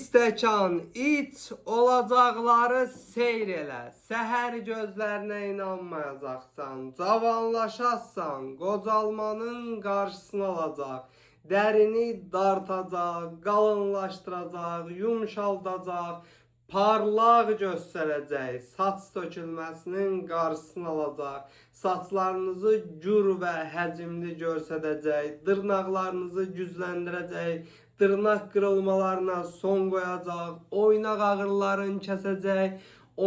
stəkan iç, olacaqları seyr elə. Səhər gözlərinə inanmayacaqsan, cavanlaşarsan, qocalmanın qarşısını alacaq. Dərini dartacaq, qalınlaşdıracaq, yumşaldacaq, parlaq göstərəcək, saç tökülməsinin qarşısını alacaq, saçlarınızı gür və həcmli göstərəcək, dırnaqlarınızı gücləndirəcək, dırnaq qırılmalarına son qoyacaq, oynaq ağrılarını kəsəcək,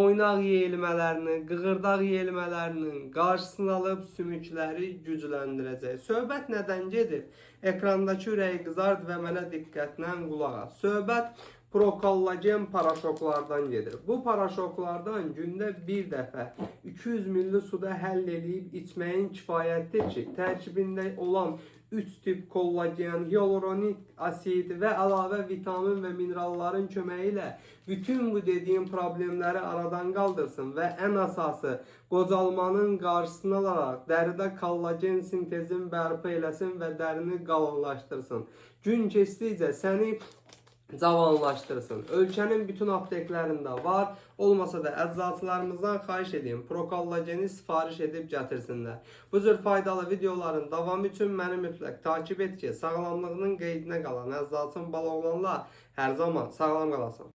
oynaq yeyilmələrini, qığırdaq yeyilmələrinin qarşısını alıb sümükləri gücləndirəcək. Söhbət nədən gedir? Ekrandakı ürəyi qızart və mənə diqqətlə qulaq as. Söhbət prokollagen paraşoklardan gedir. Bu paraşoklardan gündə bir dəfə 200 milli suda həll edib içməyin kifayətdir ki, tərkibində olan 3 tip kollagen, hyaluronik asid və əlavə vitamin və mineralların köməyi ilə bütün bu dediyim problemləri aradan qaldırsın və ən əsası qocalmanın qarşısını alaraq dəridə kollagen sintezini bərpa eləsin və dərini qalınlaşdırsın. Gün keçdikcə səni cavanlaştırsın. Ölkənin bütün apteklərində var. Olmasa da əczaçılarımızdan xahiş edeyim, prokollageni sifariş edib gətirsinlər. Bu cür faydalı videoların davamı üçün məni mütləq takip et ki, sağlamlığının qeydinə qalan əczaçın Baloğlanla hər zaman sağlam qalasın.